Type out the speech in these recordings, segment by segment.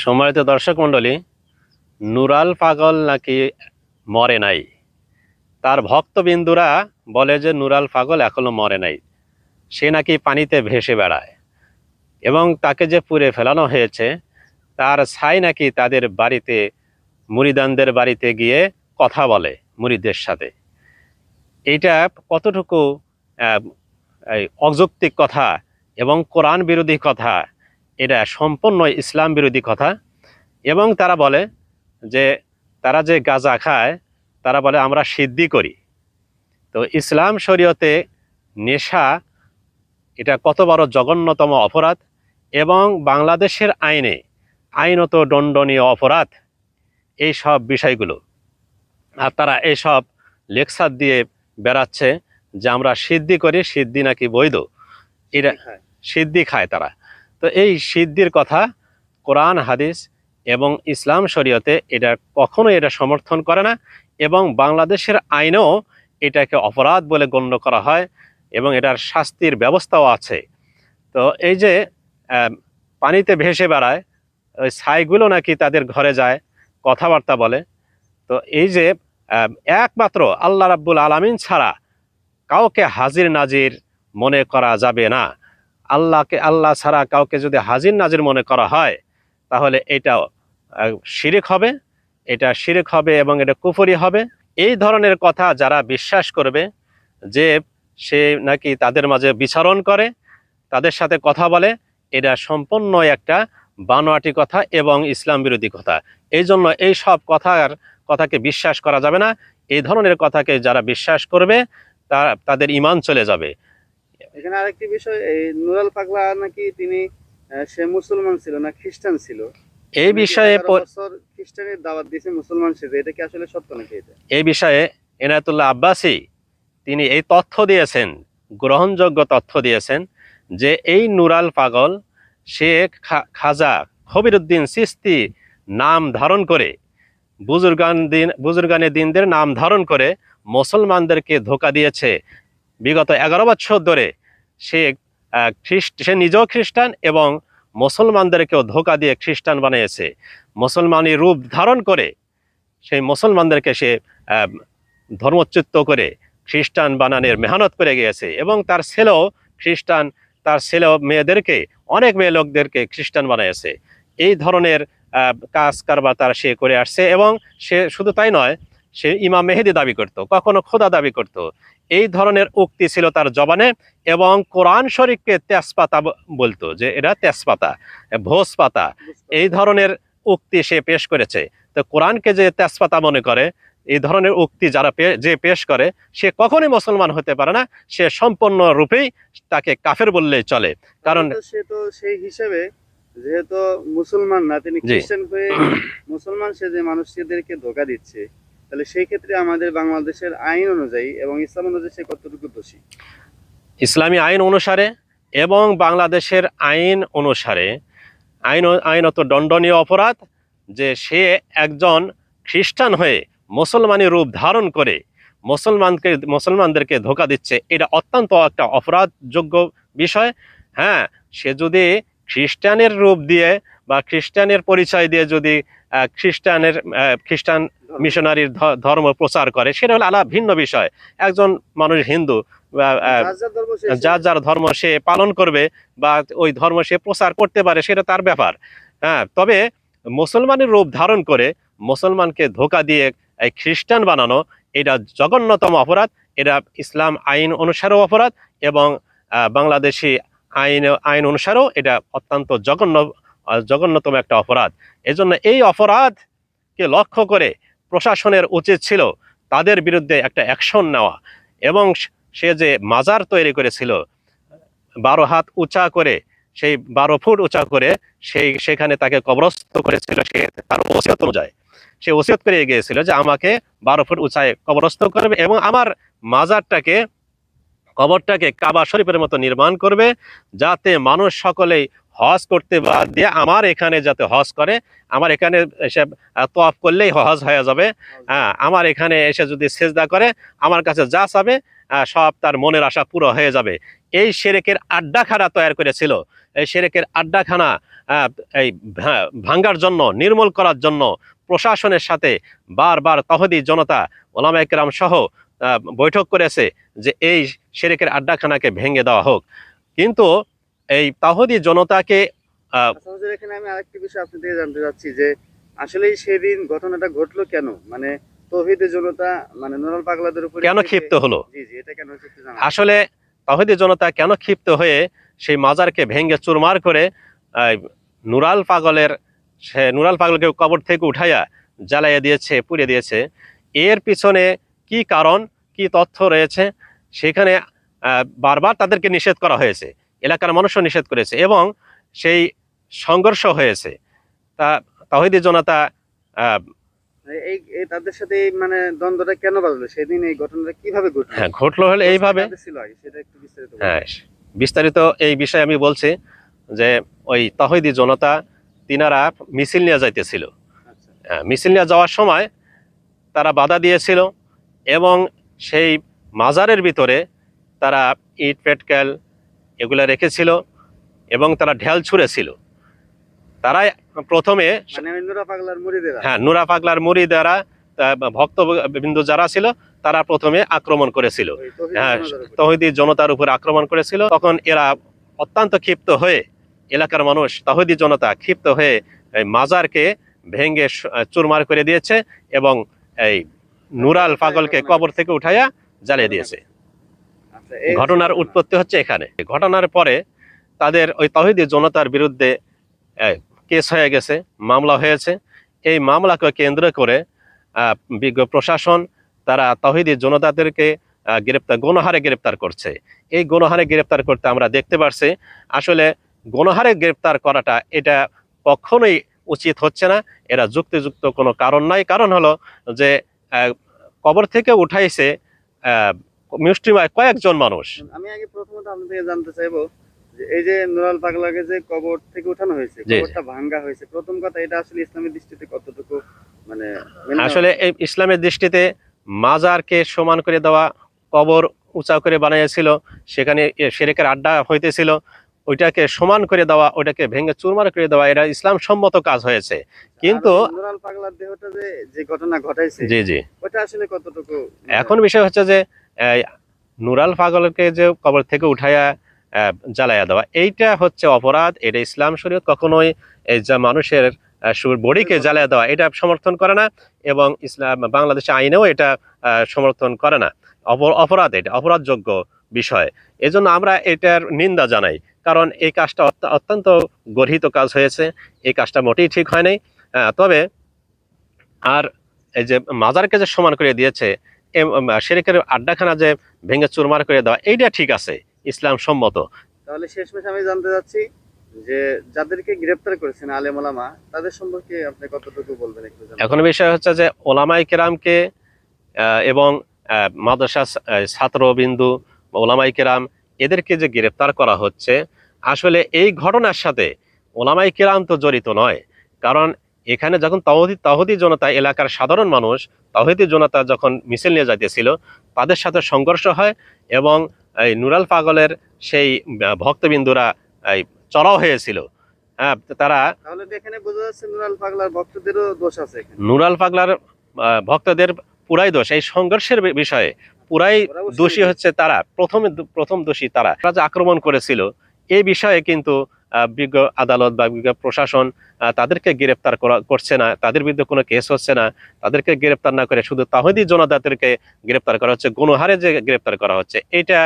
সম্মানিত দর্শক মণ্ডলী, নুরাল পাগল নাকি মরে নাই। তার ভক্তবিন্দুরা বলে যে নুরাল পাগল এখনো মরে নাই, সে নাকি পানিতে ভেসে বেড়ায় এবং তাকে যে পুড়ে ফেলানো হয়েছে তার ছাই নাকি তাদের বাড়িতে, মুরিদানদের বাড়িতে গিয়ে কথা বলে মুরিদদের সাথে। এইটা কতটুকু অযৌক্তিক কথা এবং কোরআন বিরোধী কথা, এটা সম্পূর্ণ ইসলাম বিরোধী কথা। এবং তারা বলে যে তারা যে গাঁজা খায়, তারা বলে আমরা সিদ্ধি করি। তো ইসলাম শরীয়তে নেশা এটা কত বড় জঘন্যতম অপরাধ এবং বাংলাদেশের আইনত দণ্ডনীয় অপরাধ এই সব বিষয়গুলো। আর তারা এইসব লেকচার দিয়ে বেড়াচ্ছে যে আমরা সিদ্ধি করি, সিদ্ধি নাকি বৈধ, এটা সিদ্ধি খায় তারা। তো এই সিদ্ধির কথা কোরআন হাদিস এবং ইসলাম শরীয়তে এটা কখনো এটা সমর্থন করে না এবং বাংলাদেশের আইনেও এটাকে অপরাধ বলে গণ্য করা হয় এবং এটার শাস্তির ব্যবস্থাও আছে। তো এই যে পানিতে ভেসে বেড়ায়, ওই ছাইগুলো নাকি তাদের ঘরে যায়, কথাবার্তা বলে। তো এই যে একমাত্র আল্লাহ রাব্বুল আলামিন ছাড়া কাউকে হাজির নাজির মনে করা যাবে না। আল্লাহ ছাড়া কাউকে যদি হাজির নাজির মনে করা হয় তাহলে এটা শিরক হবে এবং এটা কুফরি হবে। এই ধরনের কথা যারা বিশ্বাস করবে যে সে নাকি তাদের মাঝে বিচরণ করে, তাদের সাথে কথা বলে, এটা সম্পূর্ণ একটা বানোয়াটি কথা এবং ইসলাম বিরোধী কথা। এই জন্য এই সব কথাকে বিশ্বাস করা যাবে না। এই ধরনের কথাকে যারা বিশ্বাস করবে তাদের ঈমান চলে যাবে। এখানে আরেকটি বিষয়, এই নুরাল পাগলা নাকি সে মুসলমান ছিল না খ্রিস্টান ছিল, এই বিষয়ে খ্রিস্টানের দাওয়াত দিয়েছে মুসলমান সেজে, এটা কি আসলে সত্য নাকি? এই বিষয়ে এনায়েতুল্লাহ আব্বাসী তিনি এই তথ্য দিয়েছেন, গ্রহণযোগ্য তথ্য দিয়েছেন যে এই নুরাল পাগল সে খাজা খবিরউদ্দিন চিশতি নাম ধারণ করে, বুজুর্গানে দিনদের নাম ধারণ করে মুসলমানদেরকে ধোঁকা দিয়েছে। বিগত 11 বছর ধরে সে নিজেও খ্রিস্টান এবং মুসলমানদেরকেও ধোঁকা দিয়ে খ্রিস্টান বানিয়েছে। মুসলমানি রূপ ধারণ করে সেই মুসলমানদেরকে সে ধর্মচ্যুত করে খ্রিস্টান বানানোর মেহনত করে গিয়েছে এবং তার ছেলেও খ্রিস্টান, তার ছেলেও অনেক মেয়ে লোকদেরকে খ্রিস্টান বানিয়েছে। এই ধরনের কাজ কারবার তার সে করে আসছে এবং সে শুধু তাই নয়, সে ইমাম মেহেদি দাবি করত, কখনো খোদা দাবি করত। এই ধরনের উক্তি ছিল তার জবানে এবং কোরআন শরীফকে তেজপাতা বলতো, যে এটা তেজপাতা, ভোজ পাতা, এই ধরনের উক্তি সে পেশ করেছে। তো কোরআনকে যে তেজপাতা মনে করে, এই ধরনের উক্তি যে পেশ করে সে কখনোই মুসলমান হতে পারে না, সে সম্পূর্ণ রূপেই তাকে কাফের বললেই চলে। কারণ সে তো সেই হিসেবে যেহেতু মুসলমান না, তিনি খ্রিস্টান হয়ে মুসলমান সে যে মানুষদেরকে ধোঁকা দিচ্ছে, তাহলে সেই ক্ষেত্রে আমাদের বাংলাদেশের আইন অনুযায়ী এবং ইসলাম অনুযায়ী সে কতটুকু দোষী? ইসলামী আইন অনুসারে এবং বাংলাদেশের আইন অনুসারে আইনত দণ্ডনীয় অপরাধ যে সে একজন খ্রিস্টান হয়ে মুসলমানি রূপ ধারণ করে মুসলমানদেরকে ধোঁকা দিচ্ছে। এটা অত্যন্ত একটা অপরাধযোগ্য বিষয়। হ্যাঁ, সে যদি খ্রিস্টানের রূপ দিয়ে বা খ্রিস্টানের পরিচয় দিয়ে যদি খ্রিস্টান মিশনারির ধর্ম প্রচার করে, সেটা হলো ভিন্ন বিষয়। একজন মানুষ হিন্দু যার যার ধর্ম সে পালন করবে বা ওই ধর্ম সে প্রচার করতে পারে, সেটা তার ব্যাপার। হ্যাঁ, তবে মুসলমানের রূপ ধারণ করে মুসলমানকে ধোঁকা দিয়ে এই খ্রিস্টান বানানো, এটা জঘন্যতম অপরাধ। এটা ইসলাম আইন অনুসারেও অপরাধ এবং বাংলাদেশি আইন অনুসারেও এটা অত্যন্ত জঘন্যতম একটা অপরাধ। এজন্য এই অপরাধকে লক্ষ্য করে প্রশাসনের উচিত ছিল তাদের বিরুদ্ধে একটা অ্যাকশন নেওয়া। এবং সে যে মাজার তৈরি করেছিল 12 হাত উঁচা করে, সেই 12 ফুট উঁচা করে সেখানে তাকে কবরস্থ করেছিল, সে তার ওসিয়ত অনুযায়ী সে ওসিয়ত করে গিয়েছিল যে আমাকে 12 ফুট উঁচায় কবরস্থ করবে এবং আমার কবরটাকে কাবা শরীফের মতো নির্মাণ করবে, যাতে মানুষ সকলেই হজ করতে বাদ দিয়ে আমার এখানে যাতে হজ করে, আমার এখানে এসে তওয়াফ করলেই হজ হয়ে যাবে, হ্যাঁ, আমার এখানে এসে যদি সেজদা করে আমার কাছে যা চাবে সব তার মনের আশা পুরো হয়ে যাবে। এই শিরকের আড্ডাখানা তৈরি করেছিল। এই শিরকের আড্ডাখানা এই ভাঙ্গার জন্য, নির্মূল করার জন্য প্রশাসনের সাথে বারবার তাওহীদি জনতা, ওলামায়ে কেরাম সহ বৈঠক করেছে যে এই শিরকের আড্ডাখানাকে ভেঙে দেওয়া হোক। কিন্তু এই তাওহীদি জনতাকে আচ্ছা হুজুর, এখানে আমি আরেকটি বিষয় আপনার থেকে জানতে চাচ্ছি যে আসলে সেদিন ঘটনাটা ঘটলো কেন, মানে তাওহীদি জনতা মানে নুরাল পাগলাদের উপর কেন ক্ষিপ্ত হলো? জি জি, এটা কেন হচ্ছে একটু জানান। আসলে তাওহীদি জনতা কেন ক্ষিপ্ত হয়ে সেই মাজারকে ভেঙে চুরমার করে নুরাল পাগলকে কবর থেকে উঠাইয়া জ্বালাইয়া দিয়েছে, পুড়িয়ে দিয়েছে, এর পিছনে কি কারণ, কি তথ্য রয়েছে সেখানে বারবার তাদেরকে নিষেধ করা হয়েছে, এলাকার মানুষও নিষেধ করেছে এবং সেই সংঘর্ষ হয়েছে। তাওহীদি জনতা এই এই তাদের সাথে এই মানে দ্বন্দ্বটা কেন বাজলো সেদিন, এই ঘটনাটা কিভাবে ঘটলো? হ্যাঁ, ঘটলো হলে এইভাবে। ছিল আগে সেটা একটু বিস্তারিত বলুন। হ্যাঁ, বিস্তারিত এই বিষয়ে আমি বলছি যে ওই তাওহীদি জনতা তিনারা মিছিল নিয়ে যাইতেছিল। আচ্ছা মিছিল নিয়ে যাওয়ার সময় তারা বাধা দিয়েছিল এবং সেই মাজারের ভিতরে তারা ইট পেটকেল এগুলো রেখেছিল এবং তারা ঢেল ছুঁড়েছিল। তারা প্রথমে মানে ওই নুরা পাগলার মুরিদেরা, হ্যাঁ, নুরা পাগলার মুরিদেরা, ভক্তবৃন্দ যারা ছিল তারা প্রথমে আক্রমণ করেছিল, ওই তাওহীদি হ্যাঁ, জনতার উপর। তাওহীদি জনতার উপর আক্রমণ করেছিল। তখন এরা অত্যন্ত ক্ষিপ্ত হয়ে, এলাকার মানুষ তাওহীদি জনতা ক্ষিপ্ত হয়ে এই মাজারকে ভেঙে চুরমার করে দিয়েছে এবং এই নুরাল পাগলকে কবর থেকে উঠাইয়া জ্বালিয়ে দিয়েছে। আচ্ছা, এই ঘটনার উৎপত্তি হচ্ছে এখানে। ঘটনার পরে তাদের ওই তাওহীদি জনতার বিরুদ্ধে কেস হয়ে গেছে, মামলা হয়েছে। এই মামলাকে কেন্দ্র করে বিজ্ঞ প্রশাসন তারা তাওহীদি জনতাদেরকে গণহারে গ্রেপ্তার করছে। এই গণহারে গ্রেপ্তার করতে আমরা দেখতে পারছি আসলে গণহারে গ্রেপ্তার করাটা এটা কখনোই উচিত হচ্ছে না। এরা যুক্তিযুক্ত কোনো কারণ নাই। কারণ হলো যে কবর থেকে উঠাইছে মুষ্টিমেয় কয়েকজন মানুষ। আমি আগে প্রথমত আপনার থেকে জানতে চাইবো যে এই যে নুরাল পাগলাকে যে কবর থেকে উঠানো হয়েছে, জি। কবরটা ভাঙ্গা হয়েছে, প্রথম কথা এটা আসলে ইসলামের দৃষ্টিতে কতটুকু মানে মেনে নেওয়া আসলে এই ইসলামের দৃষ্টিতে মাজারকে সমান করে দেওয়া, কবর উঁচা করে বানিয়েছিল, সেখানে শিরকের আড্ডা হইতেছিল, ওইটাকে সমান করে দেওয়া, ওইটাকে ভেঙে চুরমার করে দেওয়া, এটা ইসলাম সম্মত কাজ হয়েছে। কিন্তু আর নুরাল পাগলার দেহটা যে যে ঘটনা ঘটাইছে জি জি, ওটা আসলে কতটুকু এখন বিষয় হচ্ছে যে এই নুরাল পাগলকে যে কবর থেকে উঠাইয়া জ্বালাইয়া দেওয়া, এইটা হচ্ছে অপরাধ। এটা ইসলাম শরীয়ত কখনোই এই যে মানুষের বডিকে জ্বালিয়ে দেওয়া এটা সমর্থন করে না এবং ইসলাম বাংলাদেশের আইনেও এটা সমর্থন করে না। অপরাধ, এটা অপরাধযোগ্য বিষয়। এজন্য আমরা এটার নিন্দা জানাই, কারণ এই কাজটা অত্যন্ত গর্হিত কাজ হয়েছে। এই কাজটা মোটেই ঠিক হয় নাই। তবে আর এই যে মাজারকে যে সমান করে দিয়েছে, শিরকের আড্ডাখানা যে ভেঙে চুরমার করে দেওয়া, এইটা ঠিক আছে, ইসলাম সম্মত। তাহলে শেষমেশ আমি জানতে চাচ্ছি যে যাদেরকে গ্রেফতার করেছেন আলেম ওলামা, তাদের সম্পর্কে আপনি কতটুকু বলবেন একটু জানান। এখন বিষয় হচ্ছে যে ওলামায়ে কেরামকে এবং মাদ্রাসা ছাত্রবিন্দু, ওলামায়ে কেরাম, এদেরকে যে গ্রেফতার করা হচ্ছে, আসলে এই ঘটনার সাথে ওলামায়ে কেরাম তো জড়িত নয়। কারণ এখানে যখন তাওহীদি জনতা, এলাকার সাধারণ মানুষ তাওহীদি জনতা যখন মিছিল নিয়ে যাইতেছিল, তাদের সাথে সংঘর্ষ হয় এবং এই নুরাল পাগলের সেই ভক্তবিন্দুরা এই চড়াও হয়েছিল। তারা তাহলে তো এখানে বোঝা যাচ্ছে নুরাল পাগলার ভক্তদেরও দোষ আছে এখানে। নুরাল পাগলার ভক্তদের পুরাই দোষ। এই সংঘর্ষের বিষয়ে পুরাই দোষী হচ্ছে তারা, প্রথম দোষী তারা। তারা যে আক্রমণ করেছিল এই বিষয়ে কিন্তু বিজ্ঞ আদালত বা বিজ্ঞ প্রশাসন তাদেরকে গ্রেপ্তার করছে না, তাদের বিরুদ্ধে কোনো কেস হচ্ছে না। তাদেরকে গ্রেপ্তার না করে শুধু তাওহীদি জনতাদেরকে গ্রেপ্তার করা হচ্ছে, গণহারে যে গ্রেপ্তার করা হচ্ছে, এটা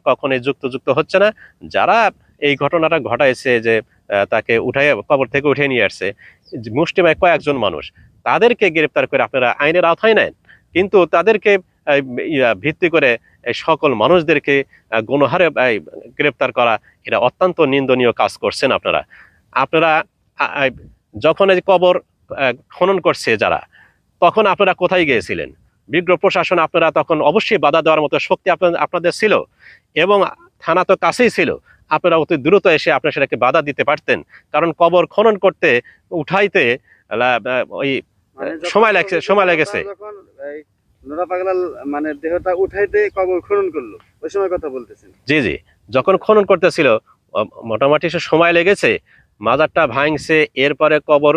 কখনোই যুক্ত হচ্ছে না। যারা এই ঘটনাটা ঘটাইছে, যে তাকে কবর থেকে উঠে নিয়ে আসছে মুষ্টিমেয় কয়েকজন মানুষ, তাদেরকে গ্রেপ্তার করে আপনারা আইনের আওতায় নেন, কিন্তু তাদেরকে ভিত্তি করে সকল মানুষদেরকে গণহারে গ্রেপ্তার করা, এটা অত্যন্ত নিন্দনীয় কাজ করছেন আপনারা। যখন এই কবর খনন করছে যারা, তখন আপনারা কোথায় গিয়েছিলেন? বিজ্ঞ প্রশাসন, আপনারা তখন অবশ্যই বাধা দেওয়ার মতো শক্তি আপনাদের ছিল এবং থানা তো কাছেই ছিল, আপনারা অতি দ্রুত এসে আপনারা সেটাকে বাধা দিতে পারতেন। কারণ কবর খনন করতে উঠাইতে ওই মানে সময় লেগেছে। যখন এই নোরা পাগলার মানে দেহটা উঠাইতে কবর খনন করলো, ওই সময় কথা বলতেছেন? জি জি, যখন খনন করতেছিল মোটামুটি সে সময় লেগেছে, মাজারটা ভাঙছে, এরপরে কবর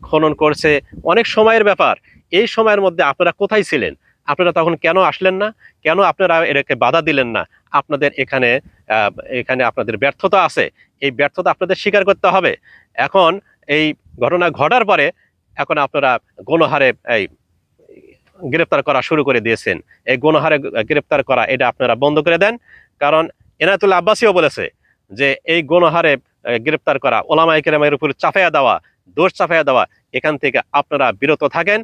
খনন করছে, অনেক সময়ের ব্যাপার। এই সময়ের মধ্যে আপনারা কোথায় ছিলেন? আপনারা তখন কেন আসলেন না? কেন আপনারা এটাকে বাধা দিলেন না? আপনাদের এখানে এখানে আপনাদের ব্যর্থতা আছে, এই ব্যর্থতা আপনাদের স্বীকার করতে হবে। এখন এই ঘটনা ঘটার পরে এখন আপনারা গণহারে এই গ্রেপ্তার করা শুরু করে দিয়েছেন। এই গণহারে গ্রেপ্তার করা এটা আপনারা বন্ধ করে দেন। কারণ এনায়েতুল্লাহ আব্বাসীও বলেছে যে এই গণহারে গ্রেপ্তার করা, ওলামায়ে কেরামের উপর চাপাইয়া দেওয়া, দোষ চাপাইয়া দেওয়া, এখান থেকে আপনারা বিরত থাকেন।